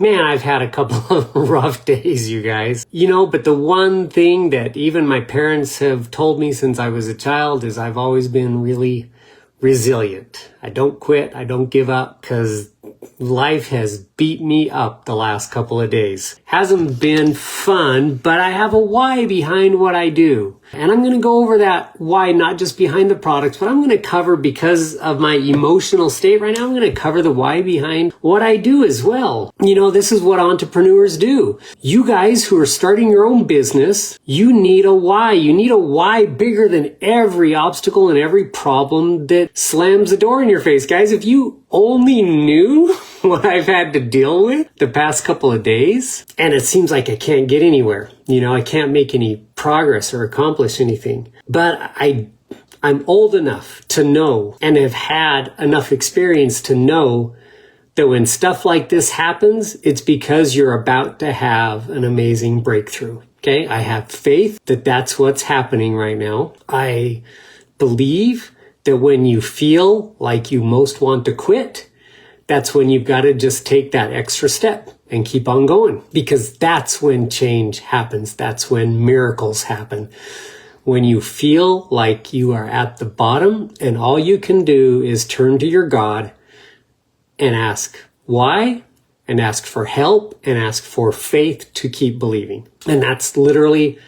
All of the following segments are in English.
Man, I've had a couple of rough days, you guys. But the one thing that even my parents have told me since I was a child is I've always been really resilient. I don't quit. I don't give up because life has beat me up the last couple of days. Hasn't been fun, but I have a why behind what I do. And I'm going to go over that why, not just behind the products, but I'm going to cover, because of my emotional state right now, I'm going to cover the why behind what I do as well. This is what entrepreneurs do. You guys who are starting your own business, you need a why. You need a why bigger than every obstacle and every problem that slams the door in your face. Guys, if you only knew what I've had to deal with the past couple of days, and it seems like I can't get anywhere. I can't make any progress or accomplish anything. But I'm old enough to know and have had enough experience to know that when stuff like this happens, it's because you're about to have an amazing breakthrough. Okay? I have faith that that's what's happening right now. I believe that when you feel like you most want to quit, that's when you've got to just take that extra step and keep on going, because that's when change happens. That's when miracles happen. When you feel like you are at the bottom and all you can do is turn to your God and ask why, and ask for help, and ask for faith to keep believing. And that's literally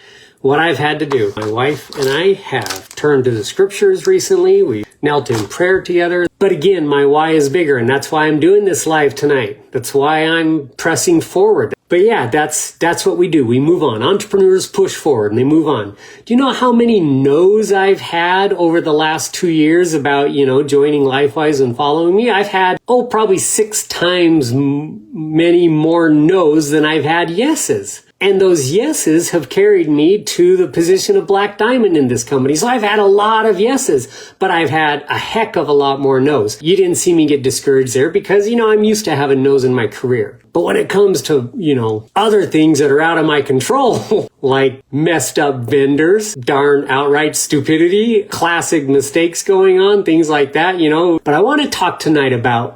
what I've had to do. My wife and I have turned to the scriptures recently. We knelt in prayer together. But again, my why is bigger, and that's why I'm doing this live tonight. That's why I'm pressing forward. But yeah, that's what we do. We move on. Entrepreneurs push forward and they move on. Do you know how many no's I've had over the last 2 years about, joining LifeWise and following me? I've had, probably 6 times many more no's than I've had yeses. And those yeses have carried me to the position of Black Diamond in this company. So I've had a lot of yeses, but I've had a heck of a lot more no's. You didn't see me get discouraged there because, I'm used to having no's in my career. But when it comes to, other things that are out of my control, like messed up vendors, darn outright stupidity, classic mistakes going on, things like that, But I want to talk tonight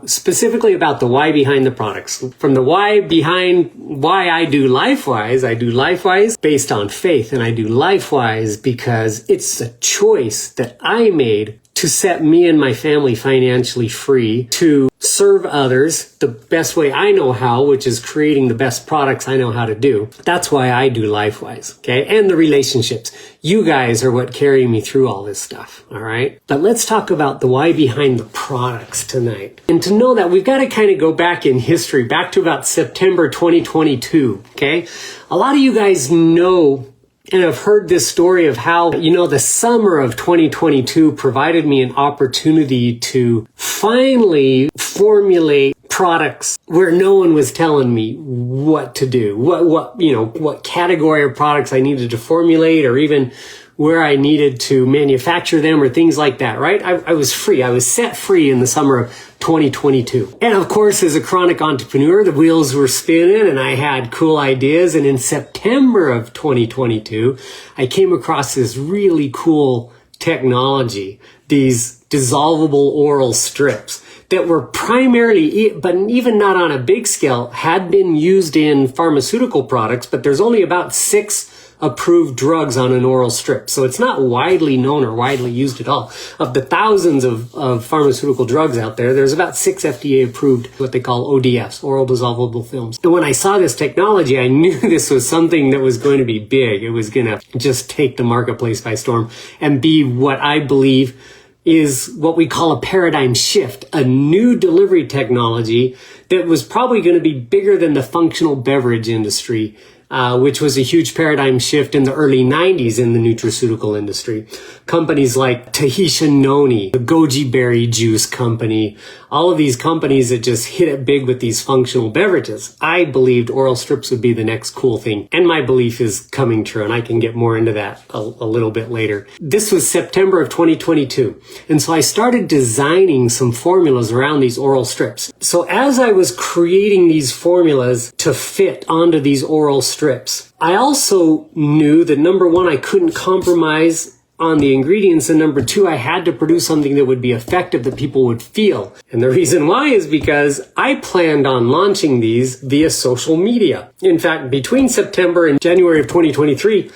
specifically about the why behind the products. From the why behind why I do LifeWise based on faith, and I do LifeWise because it's a choice that I made to set me and my family financially free, to serve others the best way I know how, which is creating the best products I know how to do. That's why I do LifeWise, okay? And the relationships. You guys are what carry me through all this stuff, all right? But let's talk about the why behind the products tonight. And to know that, we've got to kind of go back in history, back to about September 2022, okay? A lot of you guys know and I've heard this story of how, the summer of 2022 provided me an opportunity to finally formulate products where no one was telling me what to do, what category of products I needed to formulate, or even where I needed to manufacture them or things like that, right? I was free. I was set free in the summer of 2022. And of course, as a chronic entrepreneur, the wheels were spinning and I had cool ideas. And in September of 2022, I came across this really cool technology, these dissolvable oral strips that were primarily, but even not on a big scale, had been used in pharmaceutical products, but there's only about 6 approved drugs on an oral strip. So it's not widely known or widely used at all. Of the thousands of pharmaceutical drugs out there, there's about 6 FDA approved, what they call ODFs, oral dissolvable films. And when I saw this technology, I knew this was something that was going to be big. It was going to just take the marketplace by storm and be what I believe is what we call a paradigm shift, a new delivery technology that was probably going to be bigger than the functional beverage industry, which was a huge paradigm shift in the early 90s in the nutraceutical industry. Companies like Tahitian Noni, the goji berry juice company, all of these companies that just hit it big with these functional beverages. I believed oral strips would be the next cool thing. And my belief is coming true, and I can get more into that a little bit later. This was September of 2022. And so I started designing some formulas around these oral strips. So as I was creating these formulas to fit onto these oral strips, I also knew that number one, I couldn't compromise on the ingredients, and number two, I had to produce something that would be effective, that people would feel. And the reason why is because I planned on launching these via social media. In fact, between September and January of 2023,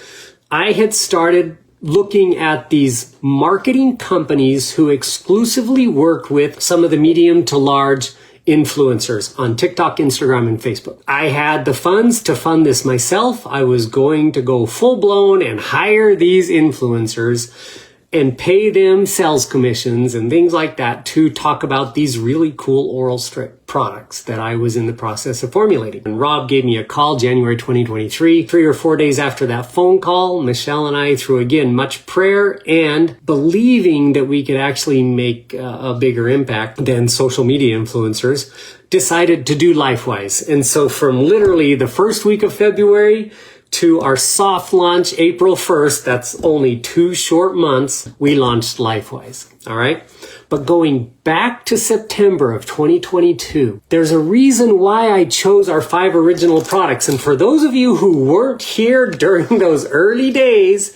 I had started looking at these marketing companies who exclusively work with some of the medium to large influencers on TikTok, Instagram, and Facebook. I had the funds to fund this myself. I was going to go full blown and hire these influencers and pay them sales commissions and things like that to talk about these really cool oral strip products that I was in the process of formulating. And Rob gave me a call January 2023. 3 or 4 days after that phone call, Michelle and I, through again much prayer and believing that we could actually make a bigger impact than social media influencers, decided to do LifeWise. And so from literally the first week of February to our soft launch April 1st, that's only 2 short months, we launched LifeWise. All right. But going back to September of 2022, there's a reason why I chose our 5 original products. And for those of you who weren't here during those early days,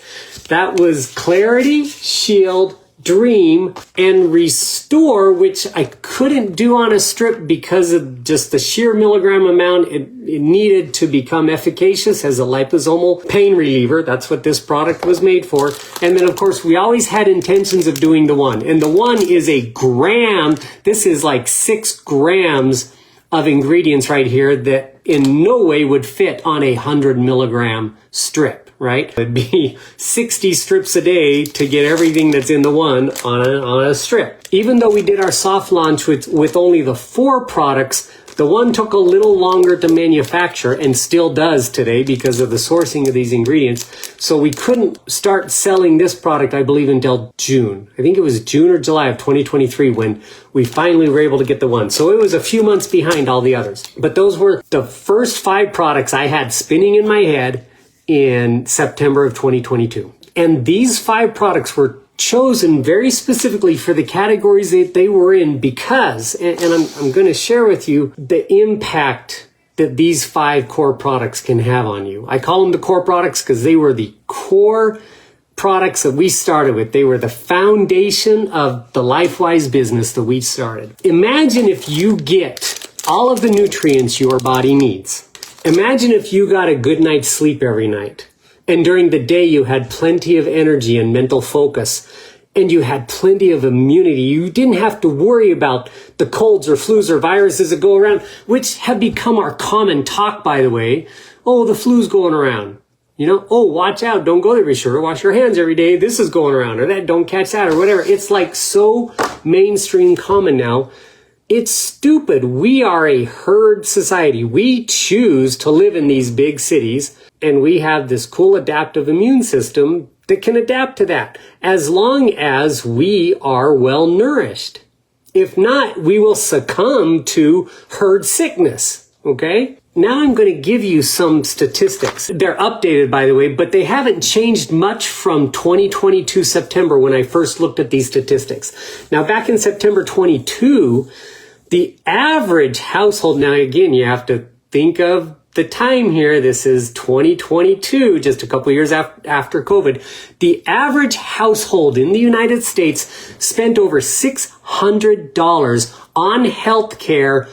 that was Clarity, Shield, Dream, and Restore, which I couldn't do on a strip because of just the sheer milligram amount it needed to become efficacious as a liposomal pain reliever. That's what this product was made for. And then, of course, we always had intentions of doing the one. And the one is a gram. This is like 6 grams of ingredients right here that in no way would fit on a 100 milligram strip. Right? It'd be 60 strips a day to get everything that's in the one on a strip. Even though we did our soft launch with only the 4 products, the one took a little longer to manufacture and still does today because of the sourcing of these ingredients. So we couldn't start selling this product, I believe, until June. I think it was June or July of 2023 when we finally were able to get the one. So it was a few months behind all the others. But those were the first 5 products I had spinning in my head in September of 2022. And these 5 products were chosen very specifically for the categories that they were in because, and I'm going to share with you the impact that these 5 core products can have on you. I call them the core products because they were the core products that we started with. They were the foundation of the LifeWise business that we started. Imagine if you get all of the nutrients your body needs. Imagine if you got a good night's sleep every night, and during the day you had plenty of energy and mental focus, and you had plenty of immunity. You didn't have to worry about the colds or flus or viruses that go around, which have become our common talk, by the way. Oh, the flu's going around. You know, oh, watch out. Don't go there. Be sure to wash your hands every day. This is going around, or that, don't catch that, or whatever. It's like so mainstream common now. It's stupid. We are a herd society. We choose to live in these big cities, and we have this cool adaptive immune system that can adapt to that as long as we are well nourished. If not, we will succumb to herd sickness. Okay? Now I'm going to give you some statistics. They're updated, by the way, but they haven't changed much from 2022 September when I first looked at these statistics. Now, back in September 22, the average household, now again, you have to think of the time here. This is 2022, just a couple years after COVID. The average household in the United States spent over $600 on healthcare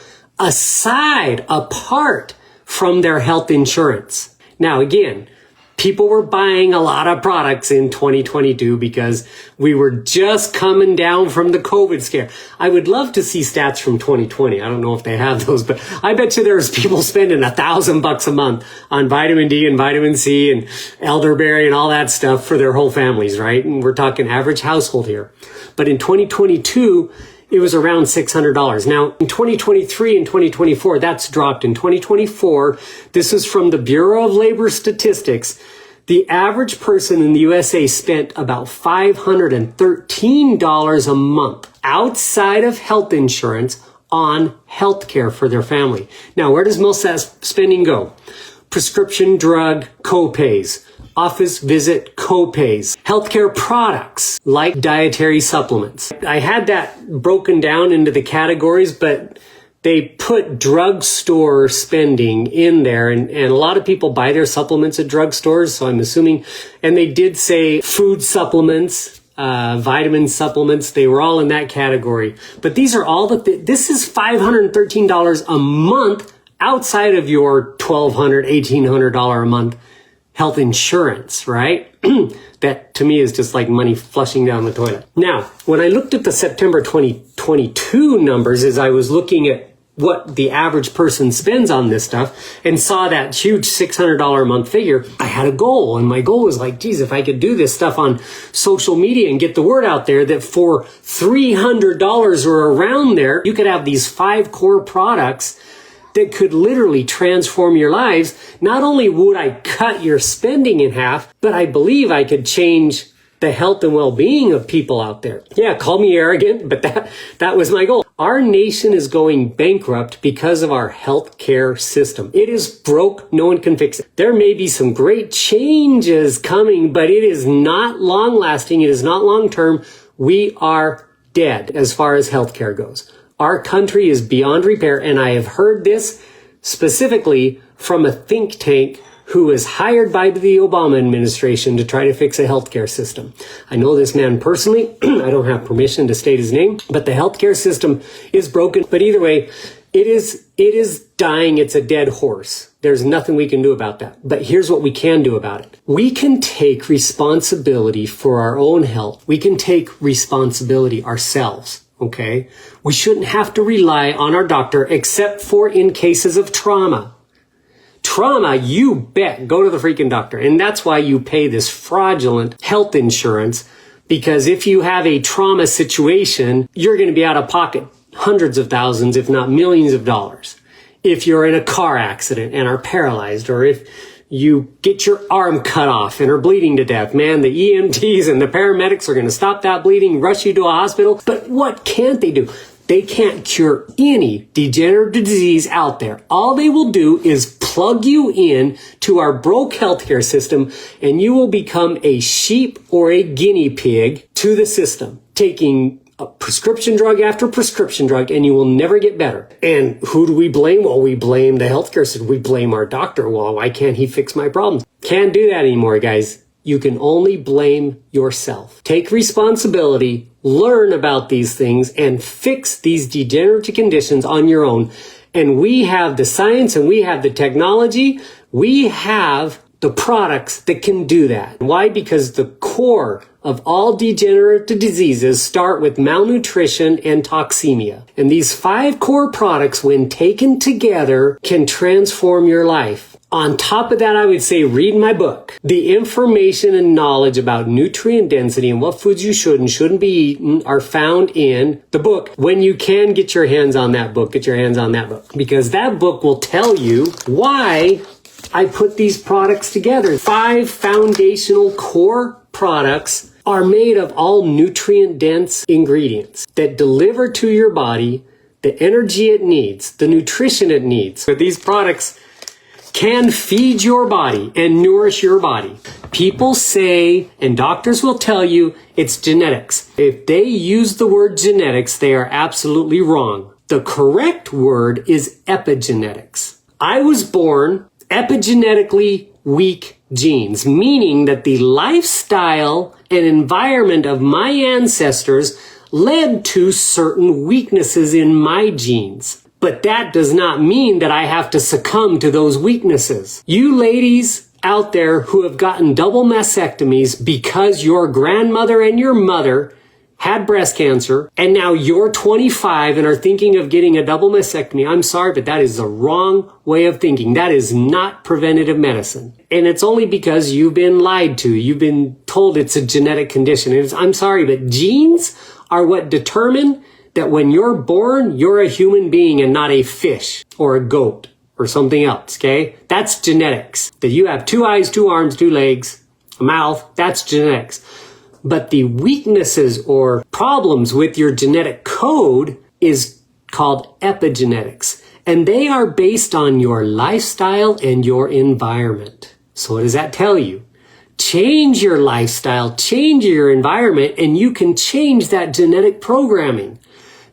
apart from their health insurance. Now, again, people were buying a lot of products in 2022 because we were just coming down from the COVID scare. I would love to see stats from 2020. I don't know if they have those, but I bet you there's people spending $1,000 a month on vitamin D and vitamin C and elderberry and all that stuff for their whole families, right? And we're talking average household here. But in 2022, it was around $600. Now, in 2023 and 2024, that's dropped. In 2024, this is from the Bureau of Labor Statistics. The average person in the USA spent about $513 a month outside of health insurance on healthcare for their family. Now, where does most of that spending go? Prescription drug copays, office visit copays, healthcare products like dietary supplements. I had that broken down into the categories, but they put drugstore spending in there, and a lot of people buy their supplements at drugstores, so I'm assuming, and they did say food supplements, vitamin supplements, they were all in that category. But these are all this is $513 a month outside of your $1,200, $1,800 a month health insurance, right? That to me is just like money flushing down the toilet. Now, when I looked at the September 2022 numbers, as I was looking at what the average person spends on this stuff and saw that huge $600 a month figure, I had a goal. And my goal was like, geez, if I could do this stuff on social media and get the word out there that for $300 or around there, you could have these 5 core products that could literally transform your lives. Not only would I cut your spending in half, but I believe I could change the health and well-being of people out there. Yeah, call me arrogant, but that was my goal. Our nation is going bankrupt because of our healthcare system. It is broke. No one can fix it. There may be some great changes coming, but it is not long-lasting. It is not long-term. We are dead as far as healthcare goes. Our country is beyond repair, and I have heard this specifically from a think tank who was hired by the Obama administration to try to fix a healthcare system. I know this man personally. I don't have permission to state his name, but the healthcare system is broken. But either way, it is dying. It's a dead horse. There's nothing we can do about that. But here's what we can do about it. We can take responsibility for our own health. We can take responsibility ourselves. Okay? We shouldn't have to rely on our doctor except for in cases of trauma. Trauma, you bet, go to the freaking doctor. And that's why you pay this fraudulent health insurance, because if you have a trauma situation, you're going to be out of pocket hundreds of thousands, if not millions of dollars. If you're in a car accident and are paralyzed, or if you get your arm cut off and are bleeding to death, man, the EMTs and the paramedics are going to stop that bleeding, rush you to a hospital. But what can't they do? They can't cure any degenerative disease out there. All they will do is plug you in to our broke healthcare system, and you will become a sheep or a guinea pig to the system, taking a prescription drug after prescription drug, and you will never get better. And who do we blame? Well, we blame the healthcare system. We blame our doctor. Well, why can't he fix my problems? Can't do that anymore, guys. You can only blame yourself. Take responsibility, learn about these things, and fix these degenerative conditions on your own. And we have the science and we have the technology. We have the products that can do that. Why? Because the core of all degenerative diseases start with malnutrition and toxemia. And these 5 core products, when taken together, can transform your life. On top of that, I would say read my book. The information and knowledge about nutrient density and what foods you should and shouldn't be eaten are found in the book. When you can get your hands on that book, get your hands on that book. Because that book will tell you why I put these products together. 5 foundational core products are made of all nutrient-dense ingredients that deliver to your body the energy it needs, the nutrition it needs. But these products can feed your body and nourish your body. People say, and doctors will tell you, it's genetics. If they use the word genetics, they are absolutely wrong. The correct word is epigenetics. I was born epigenetically weak genes, meaning that the lifestyle and environment of my ancestors led to certain weaknesses in my genes. But that does not mean that I have to succumb to those weaknesses. You ladies out there who have gotten double mastectomies because your grandmother and your mother had breast cancer, and now you're 25 and are thinking of getting a double mastectomy, I'm sorry, but that is the wrong way of thinking. That is not preventative medicine. And it's only because you've been lied to. You've been told it's a genetic condition. I'm sorry, but genes are what determine that when you're born, you're a human being and not a fish or a goat or something else, okay? That's genetics. That you have 2 eyes, 2 arms, 2 legs, a mouth, that's genetics. But the weaknesses or problems with your genetic code is called epigenetics. And they are based on your lifestyle and your environment. So what does that tell you? Change your lifestyle, change your environment, and you can change that genetic programming.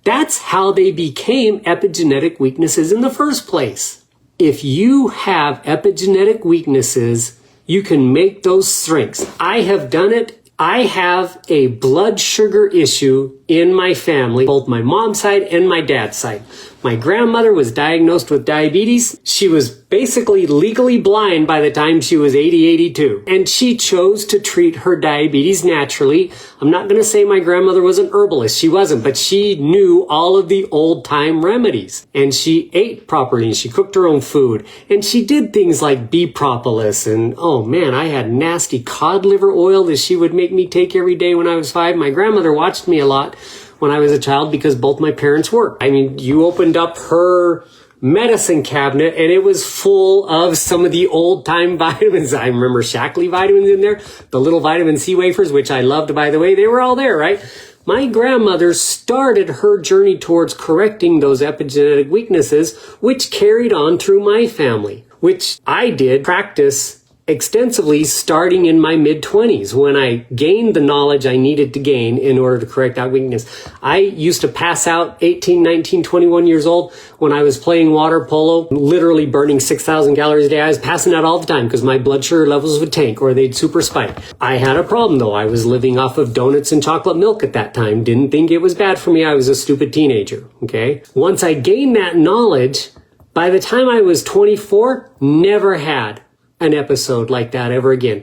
That's how they became epigenetic weaknesses in the first place. If you have epigenetic weaknesses, you can make those strengths. I have done it. I have a blood sugar issue in my family, both my mom's side and my dad's side. My grandmother was diagnosed with diabetes. She was basically legally blind by the time she was 82. And she chose to treat her diabetes naturally. I'm not going to say my grandmother was an herbalist. She wasn't, but she knew all of the old time remedies. And she ate properly and she cooked her own food. And she did things like bee propolis. And oh man, I had nasty cod liver oil that she would make me take every day when I was 5. My grandmother watched me a lot when I was a child because both my parents worked. I mean, you opened up her medicine cabinet and it was full of some of the old time vitamins. I remember Shaklee vitamins in there, the little vitamin C wafers, which I loved, by the way. They were all there, right? My grandmother started her journey towards correcting those epigenetic weaknesses, which carried on through my family, which I did practice extensively starting in my mid-20s when I gained the knowledge I needed to gain in order to correct that weakness. I used to pass out 18, 19, 21 years old when I was playing water polo, literally burning 6,000 calories a day. I was passing out all the time because my blood sugar levels would tank or they'd super spike. I had a problem though. I was living off of donuts and chocolate milk at that time. Didn't think it was bad for me. I was a stupid teenager. Okay. Once I gained that knowledge, by the time I was 24, never had an episode like that ever again.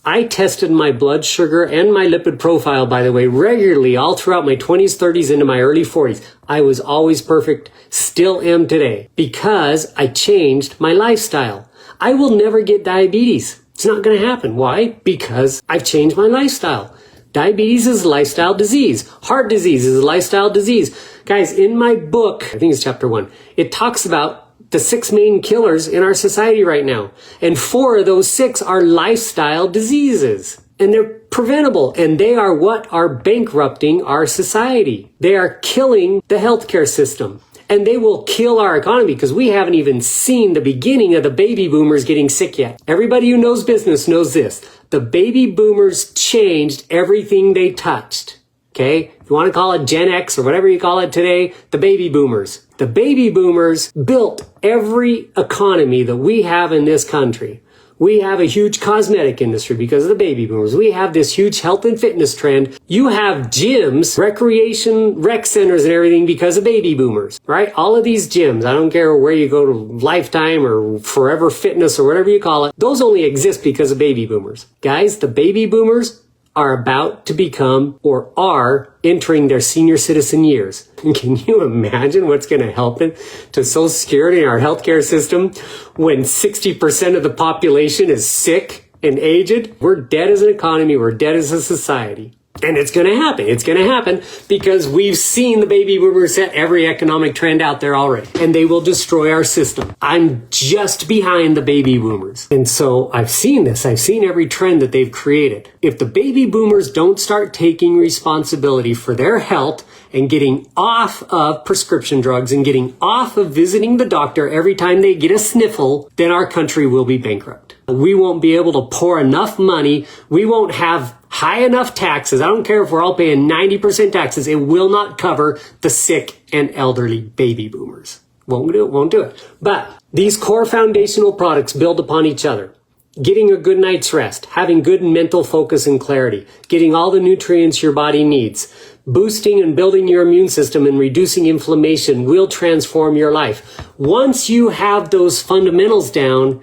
I tested my blood sugar and my lipid profile, by the way, regularly all throughout my 20s, 30s, into my early 40s. I was always perfect, still am today, because I changed my lifestyle. I will never get diabetes. It's not going to happen. Why? Because I've changed my lifestyle. Diabetes is a lifestyle disease. Heart disease is a lifestyle disease. Guys, in my book, I think it's chapter 1, it talks about the 6 main killers in our society right now. And 4 of those 6 are lifestyle diseases. And they're preventable. And they are what are bankrupting our society. They are killing the healthcare system. And they will kill our economy because we haven't even seen the beginning of the baby boomers getting sick yet. Everybody who knows business knows this. The baby boomers changed everything they touched. Okay? If you want to call it Gen X or whatever you call it today, the baby boomers. The baby boomers built every economy that we have in this country. We have a huge cosmetic industry because of the baby boomers. We have this huge health and fitness trend. You have gyms, recreation, rec centers and everything because of baby boomers, right? All of these gyms, I don't care where you go to Lifetime or Forever Fitness or whatever you call it, those only exist because of baby boomers. Guys, the baby boomers are about to become or are entering their senior citizen years. And can you imagine what's going to happen to Social Security and our healthcare system when 60% of the population is sick and aged? We're dead as an economy. We're dead as a society. And it's going to happen. It's going to happen because we've seen the baby boomers set every economic trend out there already. And they will destroy our system. I'm just behind the baby boomers. And so I've seen this. I've seen every trend that they've created. If the baby boomers don't start taking responsibility for their health and getting off of prescription drugs and getting off of visiting the doctor every time they get a sniffle, then our country will be bankrupt. We won't be able to pour enough money. We won't have high enough taxes. I don't care if we're all paying 90% taxes. It will not cover the sick and elderly baby boomers. Won't do it. But these core foundational products build upon each other. Getting a good night's rest, having good mental focus and clarity, getting all the nutrients your body needs, boosting and building your immune system and reducing inflammation will transform your life. Once you have those fundamentals down,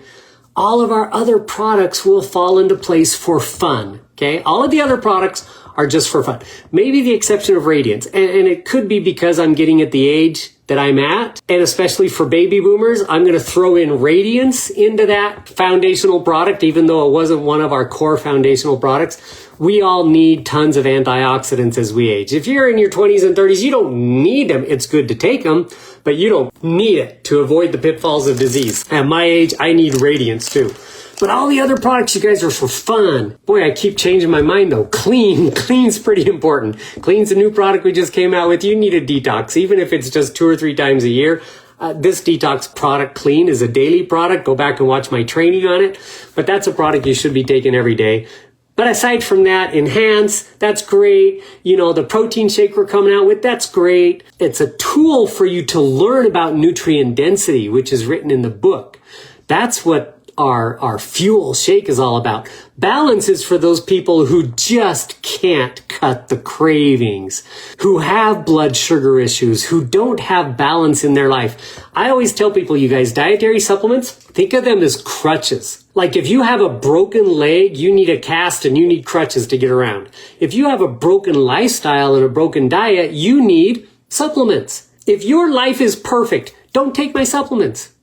all of our other products will fall into place for fun. Okay? All of the other products are just for fun. Maybe the exception of Radiance. And it could be because I'm getting at the age that I'm at. And especially for baby boomers, I'm going to throw in Radiance into that foundational product, even though it wasn't one of our core foundational products. We all need tons of antioxidants as we age. If you're in your 20s and 30s, you don't need them. It's good to take them, but you don't need it to avoid the pitfalls of disease. At my age, I need Radiance too. But all the other products, you guys, are for fun. Boy, I keep changing my mind though. Clean's pretty important. Clean's a new product we just came out with. You need a detox, even if it's just 2 or 3 times a year. This detox product, Clean, is a daily product. Go back and watch my training on it. But that's a product you should be taking every day. But aside from that, enhance, that's great. You know, the protein shake we're coming out with, that's great. It's a tool for you to learn about nutrient density, which is written in the book. That's what our fuel shake is all about. Balance is for those people who just can't cut the cravings, who have blood sugar issues, who don't have balance in their life. I always tell people, you guys, dietary supplements, think of them as crutches. Like if you have a broken leg, you need a cast and you need crutches to get around. If you have a broken lifestyle and a broken diet, you need supplements. If your life is perfect, don't take my supplements.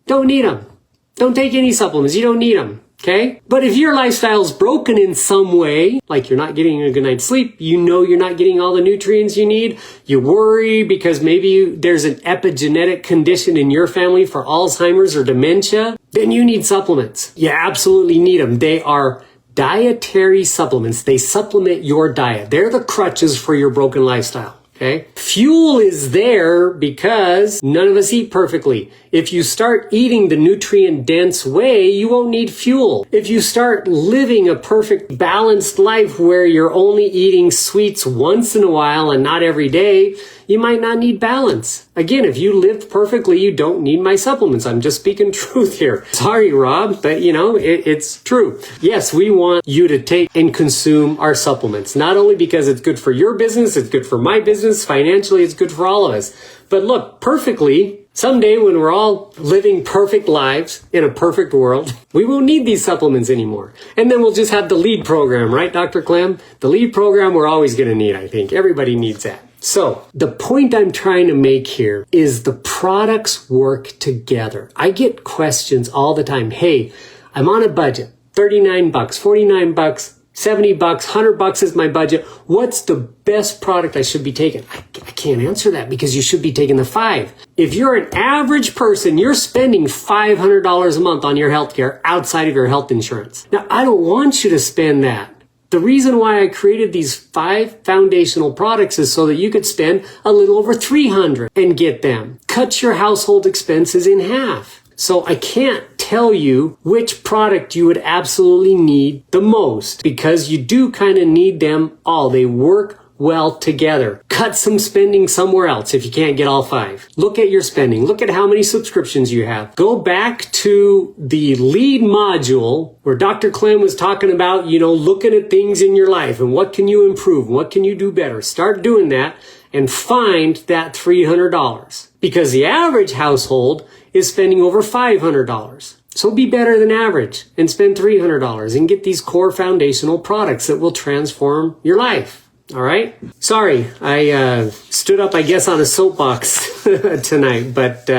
Don't need them. Don't take any supplements. You don't need them. Okay? But if your lifestyle's broken in some way, like you're not getting a good night's sleep, you know you're not getting all the nutrients you need, you worry because maybe there's an epigenetic condition in your family for Alzheimer's or dementia, then you need supplements. You absolutely need them. They are dietary supplements. They supplement your diet. They're the crutches for your broken lifestyle. Okay. Fuel is there because none of us eat perfectly. If you start eating the nutrient dense way, you won't need fuel. If you start living a perfect balanced life where you're only eating sweets once in a while and not every day, you might not need balance. Again, if you lived perfectly, you don't need my supplements. I'm just speaking truth here. Sorry, Rob, but you know, it's true. Yes, we want you to take and consume our supplements, not only because it's good for your business, it's good for my business, financially, it's good for all of us. But look, perfectly, someday when we're all living perfect lives in a perfect world, we won't need these supplements anymore. And then we'll just have the lead program, right, Dr. Clem? The lead program we're always going to need, I think. Everybody needs that. So the point I'm trying to make here is the products work together. I get questions all the time. Hey, I'm on a budget, $39, $49, $70, $100 is my budget. What's the best product I should be taking? I can't answer that because you should be taking the 5. If you're an average person, you're spending $500 a month on your healthcare outside of your health insurance. Now, I don't want you to spend that. The reason why I created these 5 foundational products is so that you could spend a little over $300 and get them. Cut your household expenses in half. So I can't tell you which product you would absolutely need the most because you do kind of need them all. They work well together. Cut some spending somewhere else if you can't get all 5. Look at your spending. Look at how many subscriptions you have. Go back to the lead module where Dr. Clem was talking about, you know, looking at things in your life and what can you improve? What can you do better? Start doing that and find that $300 because the average household is spending over $500. So be better than average and spend $300 and get these core foundational products that will transform your life. All right. Sorry, I stood up, I guess, on a soapbox tonight, but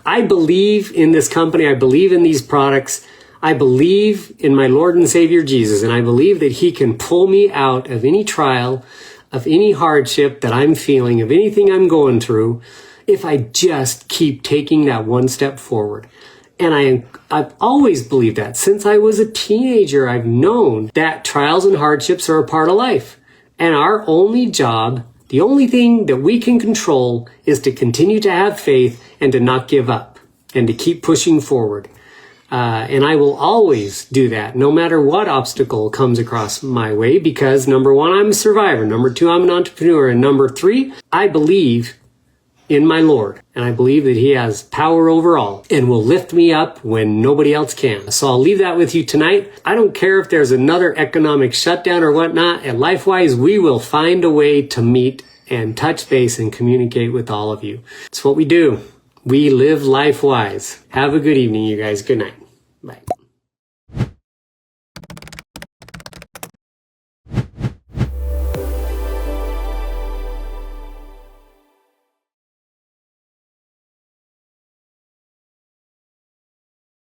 I believe in this company. I believe in these products. I believe in my Lord and Savior Jesus, and I believe that he can pull me out of any trial, of any hardship that I'm feeling, of anything I'm going through, if I just keep taking that one step forward. And I've always believed that. Since I was a teenager, I've known that trials and hardships are a part of life. And our only job, the only thing that we can control is to continue to have faith and to not give up and to keep pushing forward. And I will always do that no matter what obstacle comes across my way because number 1, I'm a survivor. Number 2, I'm an entrepreneur. And number 3, I believe in my Lord. And I believe that he has power over all and will lift me up when nobody else can. So I'll leave that with you tonight. I don't care if there's another economic shutdown or whatnot. At LifeWise, we will find a way to meet and touch base and communicate with all of you. It's what we do. We live LifeWise. Have a good evening, you guys. Good night. Bye.